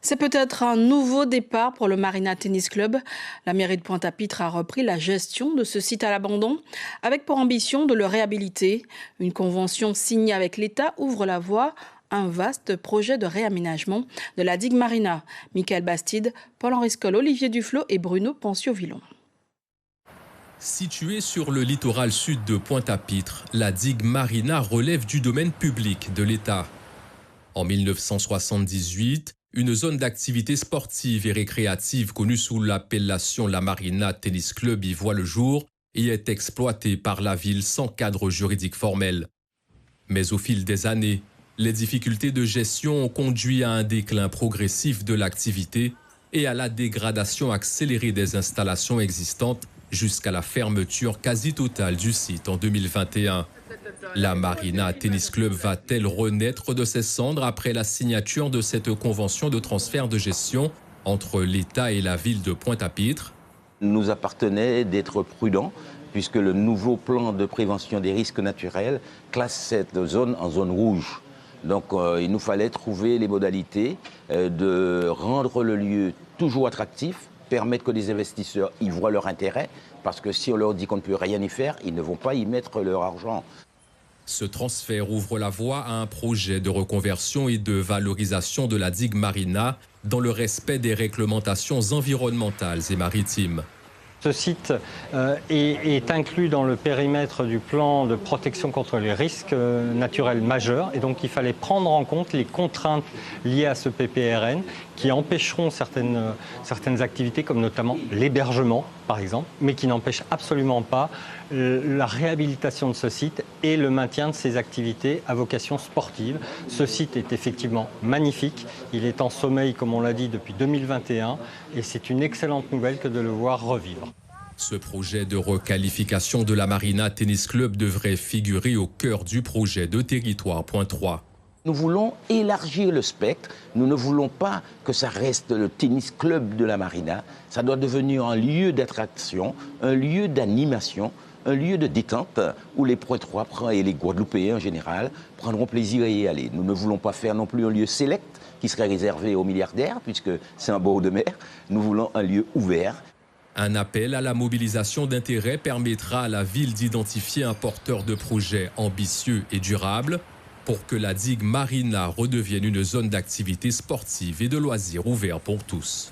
C'est peut-être un nouveau départ pour le Marina Tennis Club. La mairie de Pointe-à-Pitre a repris la gestion de ce site à l'abandon, avec pour ambition de le réhabiliter. Une convention signée avec l'État ouvre la voie à un vaste projet de réaménagement de la digue Marina. Michael Bastide, Paul-Henri Scoll, Olivier Duflot et Bruno Pensio-Villon. Située sur le littoral sud de Pointe-à-Pitre, la digue Marina relève du domaine public de l'État. En 1978, une zone d'activité sportive et récréative connue sous l'appellation La Marina Tennis Club y voit le jour et est exploitée par la ville sans cadre juridique formel. Mais au fil des années, les difficultés de gestion ont conduit à un déclin progressif de l'activité et à la dégradation accélérée des installations existantes jusqu'à la fermeture quasi totale du site en 2021. La Marina Tennis Club va-t-elle renaître de ses cendres après la signature de cette convention de transfert de gestion entre l'État et la ville de Pointe-à-Pitre? Il nous appartenait d'être prudents puisque le nouveau plan de prévention des risques naturels classe cette zone en zone rouge. Donc il nous fallait trouver les modalités de rendre le lieu toujours attractif, permettre que les investisseurs y voient leur intérêt, parce que si on leur dit qu'on ne peut rien y faire, ils ne vont pas y mettre leur argent. Ce transfert ouvre la voie à un projet de reconversion et de valorisation de la digue Marina dans le respect des réglementations environnementales et maritimes. Ce site est inclus dans le périmètre du plan de protection contre les risques naturels majeurs et donc il fallait prendre en compte les contraintes liées à ce PPRN qui empêcheront certaines activités comme notamment l'hébergement par exemple, mais qui n'empêchent absolument pas la réhabilitation de ce site et le maintien de ces activités à vocation sportive. Ce site est effectivement magnifique, il est en sommeil comme on l'a dit depuis 2021 et c'est une excellente nouvelle que de le voir revivre. Ce projet de requalification de la Marina Tennis Club devrait figurer au cœur du projet de territoire Point 3. Nous voulons élargir le spectre, nous ne voulons pas que ça reste le tennis club de la Marina, ça doit devenir un lieu d'attraction, un lieu d'animation, un lieu de détente où les Pointois et les Guadeloupéens en général prendront plaisir à y aller. Nous ne voulons pas faire non plus un lieu select qui serait réservé aux milliardaires puisque c'est un bord de mer, nous voulons un lieu ouvert. Un appel à la mobilisation d'intérêt permettra à la ville d'identifier un porteur de projet ambitieux et durable pour que la digue Marina redevienne une zone d'activité sportive et de loisirs ouvert pour tous.